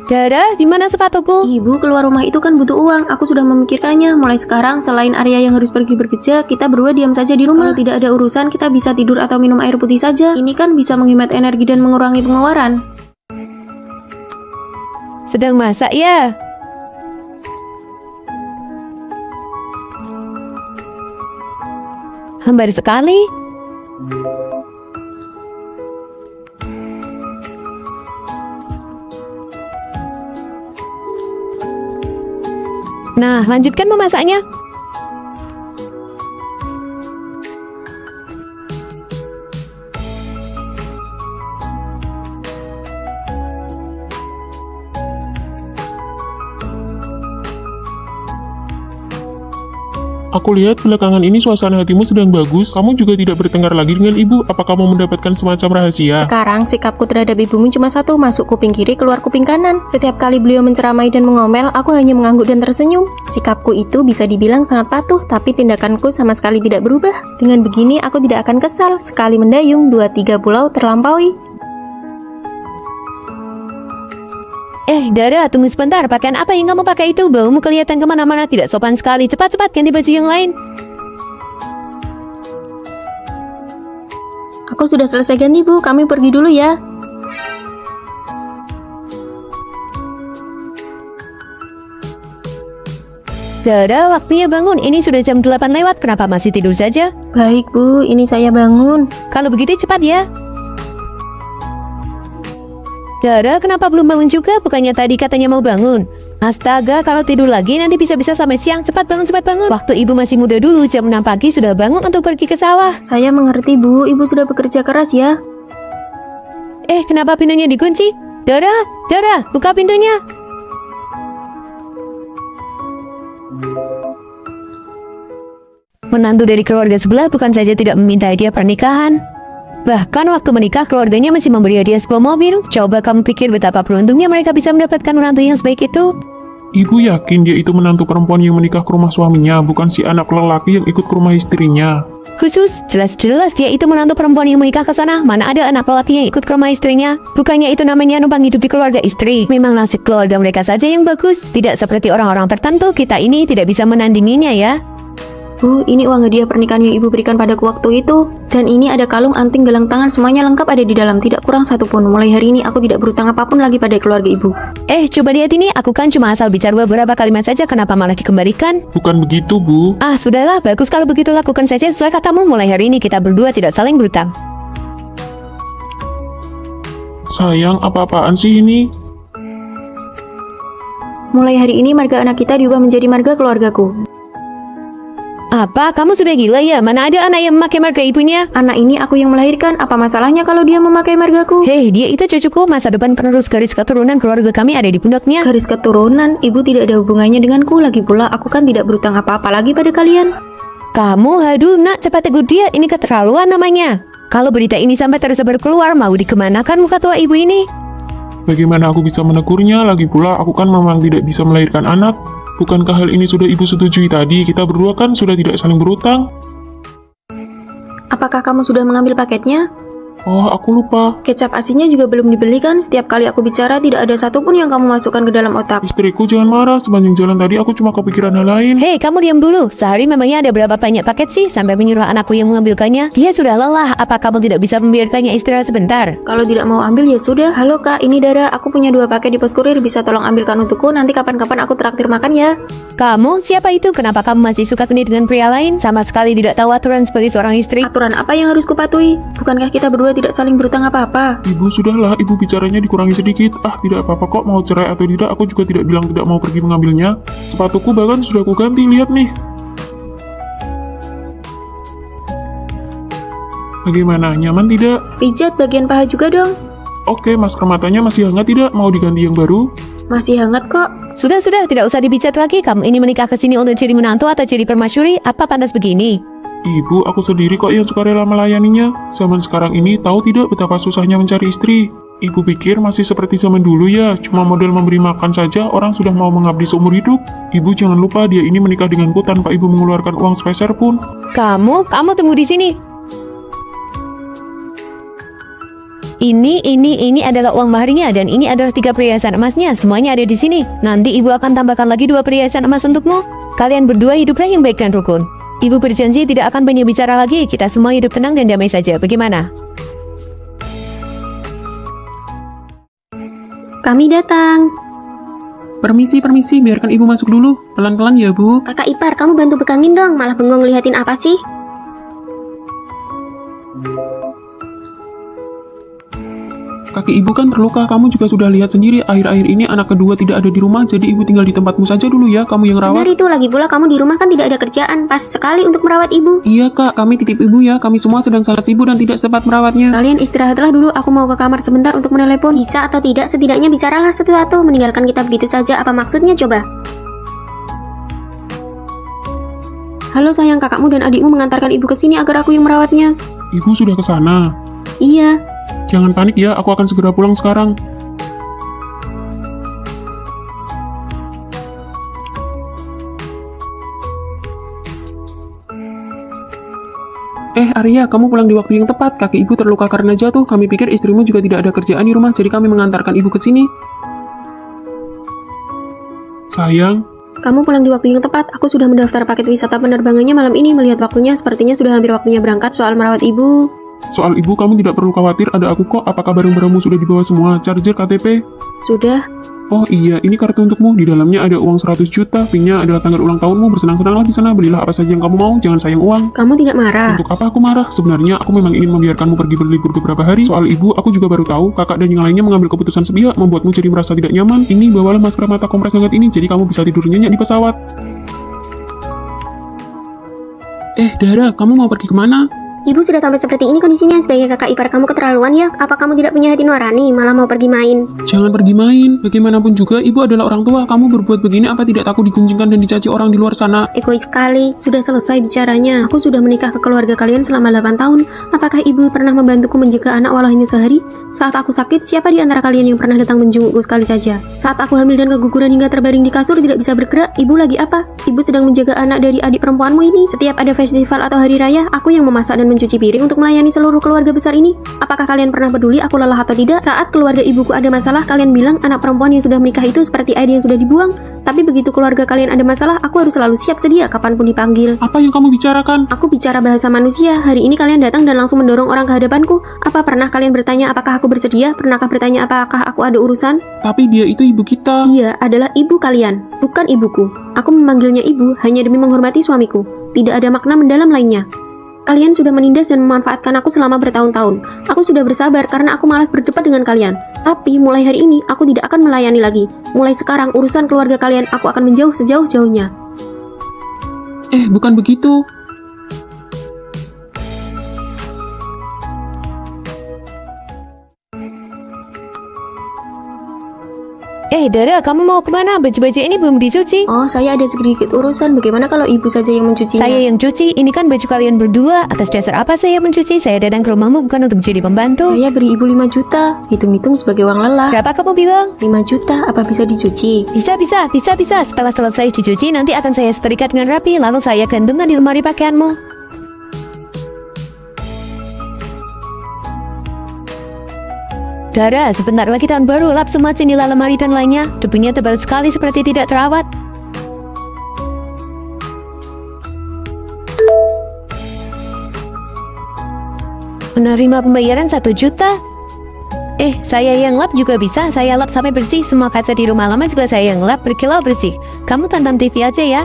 Dara, di mana sepatuku? Ibu keluar rumah itu kan butuh uang. Aku sudah memikirkannya. Mulai sekarang, selain Arya yang harus pergi bekerja, kita berdua diam saja di rumah. Kalau tidak ada urusan, kita bisa tidur atau minum air putih saja. Ini kan bisa menghemat energi dan mengurangi pengeluaran. Sedang masak ya? Hambar sekali. Nah, lanjutkan memasaknya. Aku lihat belakangan ini suasana hatimu sedang bagus. Kamu juga tidak bertengkar lagi dengan ibu. Apa kamu mendapatkan semacam rahasia? Sekarang, sikapku terhadap ibumu cuma satu, masuk kuping kiri, keluar kuping kanan. Setiap kali beliau menceramai dan mengomel, aku hanya mengangguk dan tersenyum. Sikapku itu bisa dibilang sangat patuh, tapi tindakanku sama sekali tidak berubah. Dengan begini, aku tidak akan kesal. Sekali mendayung, 2-3 pulau terlampaui. Dara, tunggu sebentar. Pakaian apa yang kamu pakai itu? Baumu kelihatan kemana-mana, tidak sopan sekali. Cepat-cepat ganti baju yang lain. Aku sudah selesai ganti, Bu. Kami pergi dulu ya. Dara, waktunya bangun. Ini sudah jam 8 lewat. Kenapa masih tidur saja? Baik, Bu. Ini saya bangun. Kalau begitu cepat ya. Dara, kenapa belum bangun juga? Bukannya tadi katanya mau bangun? Astaga, kalau tidur lagi nanti bisa-bisa sampai siang. Cepat bangun, cepat bangun. Waktu ibu masih muda dulu, jam 6 pagi sudah bangun untuk pergi ke sawah. Saya mengerti, Bu. Ibu sudah bekerja keras ya. Kenapa pintunya dikunci? Dara, buka pintunya. Menantu dari keluarga sebelah bukan saja tidak meminta hadiah pernikahan, Bahkan waktu menikah, keluarganya masih memberi hadiah sebuah mobil. Coba kamu pikir betapa beruntungnya mereka bisa mendapatkan menantu yang sebaik itu. Ibu yakin dia itu menantu perempuan yang menikah ke rumah suaminya, bukan si anak lelaki yang ikut ke rumah istrinya. Khusus, jelas-jelas dia itu menantu perempuan yang menikah ke sana. Mana ada anak lelaki yang ikut ke rumah istrinya? Bukannya itu namanya numpang hidup di keluarga istri. Memang nasib keluarga mereka saja yang bagus. Tidak seperti orang-orang tertentu, kita ini tidak bisa menandinginya ya. Bu, ini uang hadiah pernikahan yang ibu berikan padaku waktu itu. Dan ini ada kalung, anting, gelang tangan, semuanya lengkap ada di dalam, tidak kurang satupun. Mulai hari ini aku tidak berutang apapun lagi pada keluarga ibu. Coba lihat ini, aku kan cuma asal bicara beberapa kalimat saja, kenapa malah dikembalikan? Bukan begitu, Bu. Ah, sudahlah, bagus kalau begitu lakukan saja sesuai katamu. Mulai hari ini kita berdua tidak saling berutang. Sayang, apa-apaan sih ini? Mulai hari ini marga anak kita diubah menjadi marga keluargaku. Apa? Kamu sudah gila ya? Mana ada anak yang memakai marga ibunya? Anak ini aku yang melahirkan, apa masalahnya kalau dia memakai margaku? Hei, dia itu cucuku. Masa depan penerus garis keturunan keluarga kami ada di pundaknya. Garis keturunan, ibu tidak ada hubungannya denganku. Lagi pula, aku kan tidak berutang apa-apa lagi pada kalian. Kamu, aduh nak, cepat tegur dia. Ini keterlaluan namanya. Kalau berita ini sampai tersebar keluar, mau dikemanakan muka tua ibu ini? Bagaimana aku bisa menegurnya? Lagi pula, aku kan memang tidak bisa melahirkan anak. Bukankah hal ini sudah ibu setujui tadi? Kita berdua kan sudah tidak saling berutang. Apakah kamu sudah mengambil paketnya? Oh, aku lupa. Kecap asinnya juga belum dibeli kan? Setiap kali aku bicara tidak ada satupun yang kamu masukkan ke dalam otak. Istriku, jangan marah. Sepanjang jalan tadi aku cuma kepikiran hal lain. Hei, kamu diam dulu. Sehari memangnya ada berapa banyak paket sih sampai menyuruh anakku yang mengambilkannya? Dia sudah lelah. Apa kamu tidak bisa membiarkannya istirahat sebentar? Kalau tidak mau ambil ya sudah. Halo kak, ini Dara. Aku punya 2 paket di pos kurir. Bisa tolong ambilkan untukku. Nanti kapan-kapan aku traktir makan ya. Kamu? Siapa itu? Kenapa kamu masih suka genit dengan pria lain? Sama sekali tidak tahu aturan sebagai seorang istri. Aturan apa yang harus kupatuhi? Bukankah kita berdua tidak saling berutang apa-apa? Ibu, sudahlah. Ibu bicaranya dikurangi sedikit. Ah, tidak apa-apa kok. Mau cerai atau tidak, aku juga tidak bilang tidak mau pergi mengambilnya. Sepatuku bahkan sudah aku ganti. Lihat nih. Bagaimana? Nyaman tidak? Pijat bagian paha juga dong. Oke, masker matanya masih hangat tidak? Mau diganti yang baru? Masih hangat kok. Sudah, tidak usah dibicat lagi. Kamu ini menikah ke sini untuk jadi menantu atau jadi permasyuri? Apa pantas begini? Ibu, aku sendiri kok yang suka rela melayaninya. Zaman sekarang ini tahu tidak betapa susahnya mencari istri? Ibu pikir masih seperti zaman dulu ya, cuma modal memberi makan saja orang sudah mau mengabdi seumur hidup. Ibu jangan lupa dia ini menikah denganku tanpa ibu mengeluarkan uang sepeser pun. Kamu tunggu di sini. Ini adalah uang maharnya dan ini adalah 3 perhiasan emasnya. Semuanya ada di sini. Nanti ibu akan tambahkan lagi 2 perhiasan emas untukmu. Kalian berdua hiduplah yang baik dan rukun. Ibu berjanji tidak akan banyak bicara lagi. Kita semua hidup tenang dan damai saja. Bagaimana? Kami datang. Permisi, biarkan ibu masuk dulu. Pelan-pelan ya, Bu. Kakak ipar, kamu bantu pegangin dong. Malah bengong liatin apa sih? Kaki ibu kan terluka, kamu juga sudah lihat sendiri. Akhir-akhir ini anak kedua tidak ada di rumah, jadi ibu tinggal di tempatmu saja dulu ya, kamu yang Benar rawat. itu, lagi pula kamu di rumah kan tidak ada kerjaan. Pas sekali untuk merawat ibu. Iya kak, kami titip ibu ya, kami semua sedang sangat sibuk dan tidak sempat merawatnya. Kalian istirahatlah dulu, aku mau ke kamar sebentar untuk menelepon. Bisa atau tidak, setidaknya bicaralah sesuatu. Meninggalkan kita begitu saja, apa maksudnya coba? Halo sayang, kakakmu dan adikmu mengantarkan ibu ke sini agar aku yang merawatnya. Ibu sudah ke sana. Iya. Jangan panik ya, aku akan segera pulang sekarang. Arya, kamu pulang di waktu yang tepat. Kaki ibu terluka karena jatuh. Kami pikir istrimu juga tidak ada kerjaan di rumah, jadi kami mengantarkan ibu ke sini. Sayang, Kamu pulang di waktu yang tepat. Aku sudah mendaftar paket wisata penerbangannya malam ini. Melihat waktunya, sepertinya sudah hampir waktunya berangkat soal merawat ibu. soal ibu kamu tidak perlu khawatir, ada aku kok. Apakah barang-barangmu sudah dibawa semua? Charger, KTP? Sudah. Oh iya, ini kartu untukmu. Di dalamnya ada uang 100 juta. PIN-nya adalah tanggal ulang tahunmu. Bersenang-senanglah di sana. Belilah apa saja yang kamu mau. Jangan sayang uang. Kamu tidak marah? Untuk apa aku marah? Sebenarnya aku memang ingin membiarkanmu pergi berlibur beberapa hari. Soal ibu, aku juga baru tahu. Kakak dan yang lainnya mengambil keputusan sepihak, membuatmu jadi merasa tidak nyaman. Ini, bawalah masker mata kompres hangat ini, jadi kamu bisa tidur nyenyak di pesawat. Dara, kamu mau pergi kemana? Ibu sudah sampai seperti ini kondisinya, sebagai kakak ipar kamu keterlaluan ya. Apa kamu tidak punya hati nurani, malah mau pergi main? Jangan pergi main. Bagaimanapun juga, ibu adalah orang tua. Kamu berbuat begini apa tidak takut diguncingkan dan dicaci orang di luar sana? Egois sekali. Sudah selesai bicaranya. Aku sudah menikah ke keluarga kalian selama 8 tahun. Apakah ibu pernah membantuku menjaga anak walau hanya sehari? Saat aku sakit, siapa di antara kalian yang pernah datang menjengukku sekali saja? Saat aku hamil dan keguguran hingga terbaring di kasur tidak bisa bergerak, ibu lagi apa? Ibu sedang menjaga anak dari adik perempuanmu ini. Setiap ada festival atau hari raya, aku yang memasak dan mencuci piring untuk melayani seluruh keluarga besar ini. Apakah kalian pernah peduli aku lelah atau tidak? Saat keluarga ibuku ada masalah, kalian bilang anak perempuan yang sudah menikah itu seperti air yang sudah dibuang. Tapi begitu keluarga kalian ada masalah, aku harus selalu siap sedia kapanpun dipanggil. Apa yang kamu bicarakan? Aku bicara bahasa manusia. Hari ini kalian datang dan langsung mendorong orang ke hadapanku. Apa pernah kalian bertanya apakah aku bersedia? Pernahkah bertanya apakah aku ada urusan? Tapi dia itu ibu kita. Dia adalah ibu kalian, bukan ibuku. Aku memanggilnya ibu hanya demi menghormati suamiku. Tidak ada makna mendalam lainnya. Kalian sudah menindas dan memanfaatkan aku selama bertahun-tahun. Aku sudah bersabar karena aku malas berdebat dengan kalian. Tapi mulai hari ini aku tidak akan melayani lagi. Mulai sekarang urusan keluarga kalian aku akan menjauh sejauh-jauhnya. Bukan begitu. Dara, kamu mau kemana? Baju-baju ini belum dicuci. Oh, saya ada sedikit urusan. Bagaimana kalau ibu saja yang mencucinya? Saya yang cuci, ini kan baju kalian berdua. Atas dasar apa saya mencuci? Saya datang ke rumahmu bukan untuk jadi pembantu. Saya beri ibu 5 juta. Hitung-hitung sebagai uang lelah. Berapa kamu bilang? 5 juta, apa bisa dicuci? Bisa. Setelah selesai dicuci, nanti akan saya setrika dengan rapi, lalu saya gantungkan di lemari pakaianmu. Dara, sebentar lagi tahun baru, lap semua jendela, lemari dan lainnya. Debunya tebal sekali seperti tidak terawat. Menerima pembayaran 1 juta. Saya yang lap juga bisa. Saya lap sampai bersih. Semua kaca di rumah lama juga saya yang lap berkilau bersih. Kamu tonton TV aja ya.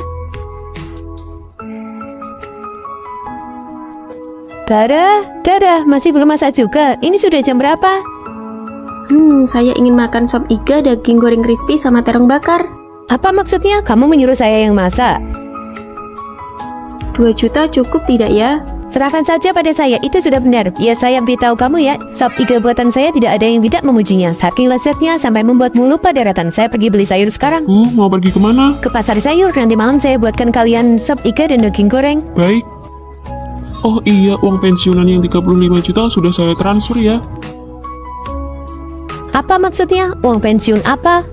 Dara, masih belum masak juga. Ini sudah jam berapa? Saya ingin makan sop iga, daging goreng crispy sama terong bakar. Apa maksudnya? Kamu menyuruh saya yang masak? 2 juta cukup tidak ya? Serahkan saja pada saya, itu sudah benar. Biar saya beritahu kamu ya, sop iga buatan saya tidak ada yang tidak memujinya. Saking lezatnya sampai membuatmu lupa daratan. Saya pergi beli sayur sekarang. Mau pergi kemana? Ke pasar sayur, nanti malam saya buatkan kalian sop iga dan daging goreng. Baik. Oh iya, uang pensiunan yang 35 juta sudah saya transfer ya. Apa maksudnya? Uang pensiun apa?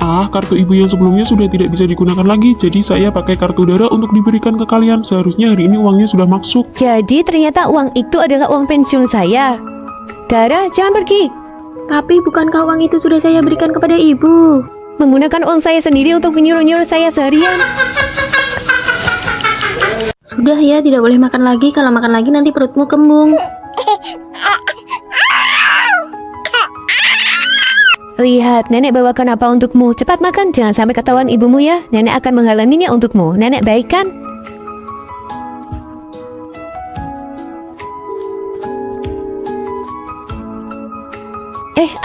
Kartu ibu yang sebelumnya sudah tidak bisa digunakan lagi, jadi saya pakai kartu Dara untuk diberikan ke kalian. Seharusnya hari ini uangnya sudah masuk. Jadi ternyata uang itu adalah uang pensiun saya. Dara, jangan pergi. Tapi bukankah uang itu sudah saya berikan kepada ibu? Menggunakan uang saya sendiri untuk menyuruh-nyuruh saya seharian. Sudah ya, tidak boleh makan lagi. Kalau makan lagi nanti perutmu kembung. Lihat, nenek bawakan apa untukmu. Cepat makan, jangan sampai ketahuan ibumu ya. Nenek akan menghalanginya untukmu. Nenek baik kan?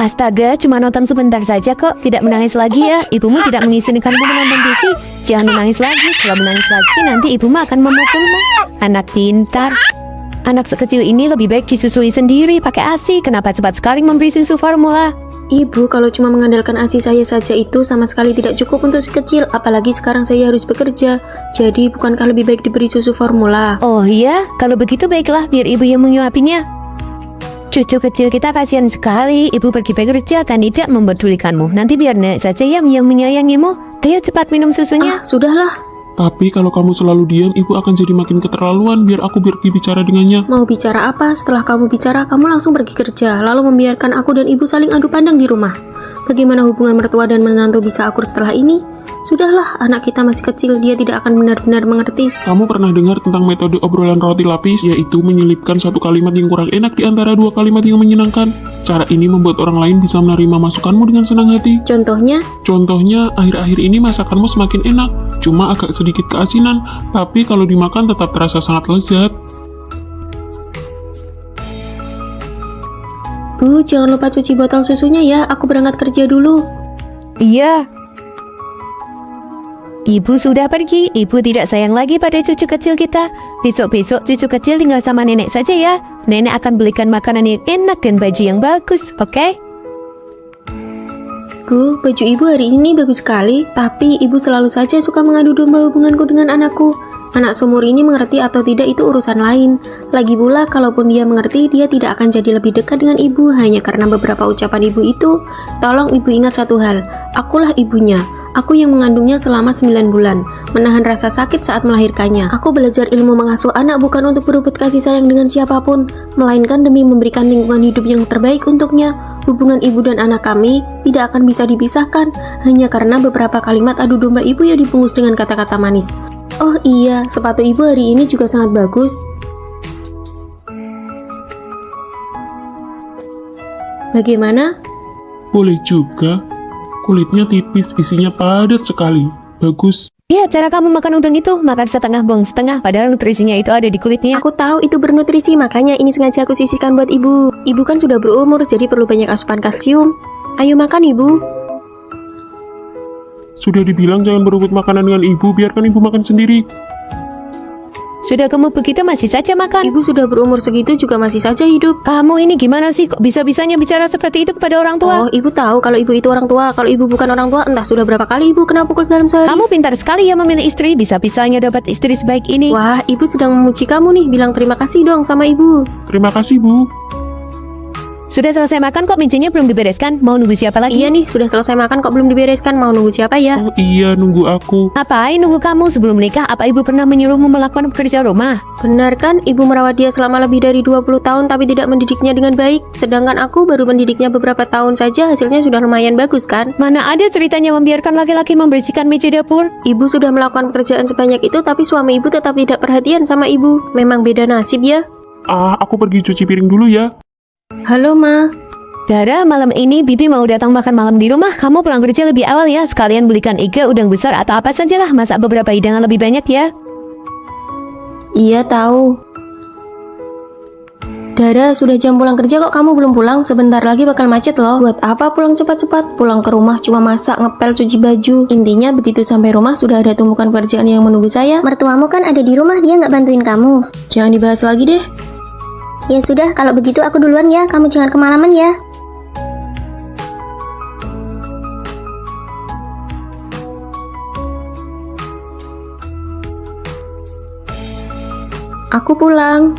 Astaga, cuma nonton sebentar saja kok. Tidak menangis lagi ya. Ibumu tidak mengizinkanmu menonton TV. Jangan menangis lagi. Kalau menangis lagi, nanti ibumu akan memukulmu. Anak pintar. Anak sekecil ini lebih baik disusui sendiri pakai ASI. Kenapa cepat sekali memberi susu formula? Ibu, kalau cuma mengandalkan ASI saya saja itu sama sekali tidak cukup untuk si kecil. Apalagi sekarang saya harus bekerja. Jadi bukankah lebih baik diberi susu formula? Oh iya, kalau begitu baiklah, biar ibu yang menyuapinya. Cucu kecil kita kasihan sekali. Ibu pergi bekerja kan tidak mempedulikanmu. Nanti biar nenek saja yang menyayangimu. Ayo cepat minum susunya. Sudahlah. Tapi kalau kamu selalu diam, ibu akan jadi makin keterlaluan. Biar aku pergi bicara dengannya. Mau bicara apa? Setelah kamu bicara, kamu langsung pergi kerja. Lalu membiarkan aku dan ibu saling adu pandang di rumah. Bagaimana hubungan mertua dan menantu bisa akur setelah ini? Sudahlah, anak kita masih kecil, dia tidak akan benar-benar mengerti. Kamu pernah dengar tentang metode obrolan roti lapis? Yaitu menyelipkan satu kalimat yang kurang enak di antara 2 kalimat yang menyenangkan. Cara ini membuat orang lain bisa menerima masukanmu dengan senang hati. Contohnya? Contohnya, akhir-akhir ini masakanmu semakin enak. Cuma agak sedikit keasinan, tapi kalau dimakan tetap terasa sangat lezat. Bu, jangan lupa cuci botol susunya ya, aku berangkat kerja dulu. Iya. Ibu sudah pergi, ibu tidak sayang lagi pada cucu kecil kita. Besok-besok cucu kecil tinggal sama nenek saja ya. Nenek akan belikan makanan yang enak dan baju yang bagus, oke? Bu, baju ibu hari ini bagus sekali, tapi ibu selalu saja suka mengadu domba hubunganku dengan anakku. Anak seumur ini mengerti atau tidak itu urusan lain. Lagi pula, kalaupun dia mengerti, dia tidak akan jadi lebih dekat dengan ibu hanya karena beberapa ucapan ibu itu. Tolong ibu ingat satu hal, akulah ibunya. Aku yang mengandungnya selama 9 bulan, menahan rasa sakit saat melahirkannya. Aku belajar ilmu mengasuh anak bukan untuk berebut kasih sayang dengan siapapun, melainkan demi memberikan lingkungan hidup yang terbaik untuknya. Hubungan ibu dan anak kami tidak akan bisa dipisahkan hanya karena beberapa kalimat adu domba ibu yang dibungkus dengan kata-kata manis. Oh iya, sepatu ibu hari ini juga sangat bagus. Bagaimana? Boleh juga. Kulitnya tipis, isinya padat sekali. Bagus. Ya, cara kamu makan udang itu, makan setengah buang setengah, padahal nutrisinya itu ada di kulitnya. Aku tahu itu bernutrisi, makanya ini sengaja aku sisihkan buat ibu. Ibu kan sudah berumur, jadi perlu banyak asupan kalsium. Ayo makan ibu. Sudah dibilang jangan berebut makanan dengan ibu, biarkan ibu makan sendiri. Sudah kamu begitu masih saja makan. Ibu sudah berumur segitu juga masih saja hidup. Kamu ini gimana sih? Kok bisa-bisanya bicara seperti itu kepada orang tua? Oh, ibu tahu kalau ibu itu orang tua. Kalau ibu bukan orang tua, entah sudah berapa kali ibu kena pukul dalam sehari. Kamu pintar sekali ya memilih istri. Bisa-bisanya dapat istri sebaik ini. Wah, ibu sedang memuji kamu nih. Bilang terima kasih dong sama ibu. Terima kasih, Bu. Sudah selesai makan kok mejanya belum dibereskan? Mau nunggu siapa lagi? Iya nih, sudah selesai makan kok belum dibereskan. Mau nunggu siapa ya? Oh iya, nunggu aku. Ngapain nunggu kamu sebelum menikah? Apa ibu pernah menyuruhmu melakukan pekerja rumah? Benar kan, ibu merawat dia selama lebih dari 20 tahun tapi tidak mendidiknya dengan baik. Sedangkan aku baru mendidiknya beberapa tahun saja, hasilnya sudah lumayan bagus kan? Mana ada ceritanya membiarkan laki-laki membersihkan meja dapur? Ibu sudah melakukan pekerjaan sebanyak itu tapi suami ibu tetap tidak perhatian sama ibu. Memang beda nasib ya. Aku pergi cuci piring dulu ya. Halo Ma. Dara, malam ini Bibi mau datang makan malam di rumah. Kamu pulang kerja lebih awal ya. Sekalian belikan iga, udang besar atau apa sajalah. Masak beberapa hidangan lebih banyak ya. Iya tahu. Dara, sudah jam pulang kerja kok kamu belum pulang? Sebentar lagi bakal macet loh. Buat apa pulang cepat-cepat? Pulang ke rumah cuma masak, ngepel, cuci baju. Intinya begitu sampai rumah sudah ada tumpukan pekerjaan yang menunggu saya. Mertuamu kan ada di rumah, dia nggak bantuin kamu. Jangan dibahas lagi deh. Ya sudah, kalau begitu aku duluan ya. Kamu jangan kemalaman ya. Aku pulang.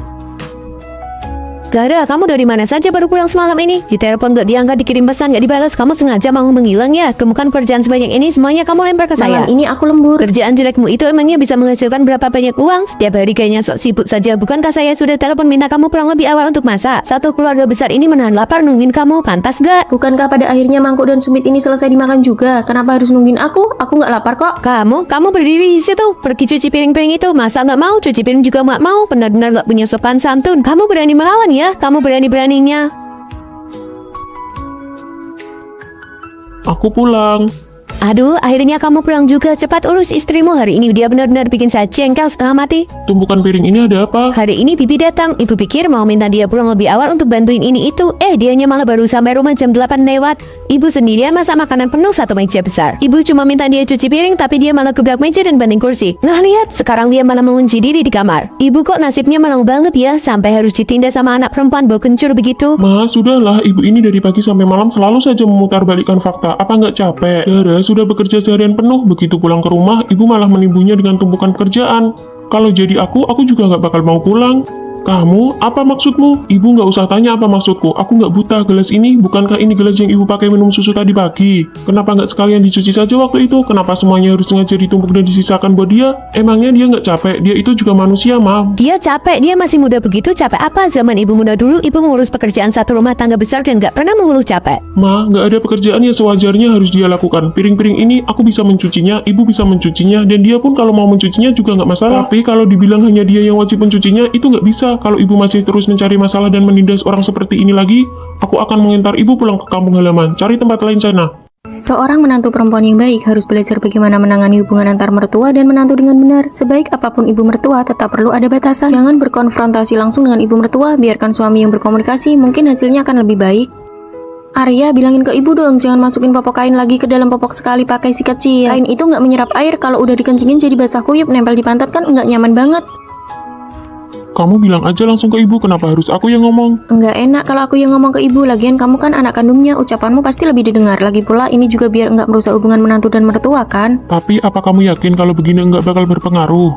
Dara, kamu dari mana saja baru pulang semalam ini? Ditelepon gak diangkat, dikirim pesan gak dibalas. Kamu sengaja mau menghilang ya? Kemukan kerjaan sebanyak ini semuanya kamu lempar ke saya. Malam ini aku lembur. Kerjaan jelekmu itu emangnya bisa menghasilkan berapa banyak uang? Setiap hari kayaknya sok sibuk saja. Bukankah saya sudah telepon minta kamu pulang lebih awal untuk masak? Satu keluarga besar ini menahan lapar nungguin kamu. Pantas gak? Bukankah pada akhirnya mangkuk dan sumit ini selesai dimakan juga? Kenapa harus nungguin aku? Aku nggak lapar kok. Kamu berdiri di situ. Pergi cuci piring-piring itu. Masa nggak mau? Cuci piring juga nggak mau. Benar-benar nggak punya sopan santun. Kamu berani melawan ya? Kamu beraninya. Aku pulang. Aduh, akhirnya kamu pulang juga. Cepat urus istrimu. Hari ini dia benar-benar bikin saya jengkel setengah mati. Tumpukan piring ini ada apa? Hari ini Bibi datang. Ibu pikir mau minta dia pulang lebih awal untuk bantuin ini itu. Dianya malah baru sampai rumah jam 8 lewat. Ibu sendirian masak makanan penuh satu meja besar. Ibu cuma minta dia cuci piring, tapi dia malah gebrak meja dan banting kursi. Nah lihat, sekarang dia malah mengunci diri di kamar. Ibu kok nasibnya malang banget ya, sampai harus ditindas sama anak perempuan bau kencur begitu. Ma, sudahlah. Ibu ini dari pagi sampai malam selalu saja memutarbalikkan fakta. Apa nggak capek? Dara, sudah bekerja seharian penuh. Begitu pulang ke rumah, ibu malah menimbunnya dengan tumpukan pekerjaan. Kalau jadi aku juga nggak bakal mau pulang. Kamu, apa maksudmu? Ibu nggak usah tanya apa maksudku. Aku nggak buta. Gelas ini, bukankah ini gelas yang ibu pakai minum susu tadi pagi? Kenapa nggak sekalian dicuci saja waktu itu? Kenapa semuanya harus sengaja ditumpuk dan disisakan buat dia? Emangnya dia nggak capek? Dia itu juga manusia, Mam. Dia capek, dia masih muda begitu. Capek apa? Zaman ibu muda dulu, ibu mengurus pekerjaan satu rumah tangga besar dan nggak pernah mengeluh capek. Ma, nggak ada pekerjaan yang sewajarnya harus dia lakukan. Piring-piring ini aku bisa mencucinya, ibu bisa mencucinya, dan dia pun kalau mau mencucinya juga nggak masalah. Tapi kalau dibilang hanya dia yang wajib mencucinya, itu nggak bisa. Kalau ibu masih terus mencari masalah dan menindas orang seperti ini lagi, aku akan mengantar ibu pulang ke kampung halaman. Cari tempat lain sana. Seorang menantu perempuan yang baik harus belajar bagaimana menangani hubungan antar mertua dan menantu dengan benar. Sebaik apapun ibu mertua, tetap perlu ada batasan. Jangan berkonfrontasi langsung dengan ibu mertua, biarkan suami yang berkomunikasi, mungkin hasilnya akan lebih baik. Arya, bilangin ke ibu dong, jangan masukin popok kain lagi ke dalam popok sekali pakai sikat kecil. Kain itu nggak menyerap air, kalau udah dikencingin jadi basah kuyup, nempel di pantat kan nggak nyaman banget. Kamu bilang aja langsung ke ibu, kenapa harus aku yang ngomong? Nggak enak kalau aku yang ngomong ke ibu, lagian kamu kan anak kandungnya, ucapanmu pasti lebih didengar. Lagi pula ini juga biar nggak merusak hubungan menantu dan mertua kan? Tapi apa kamu yakin kalau begini nggak bakal berpengaruh?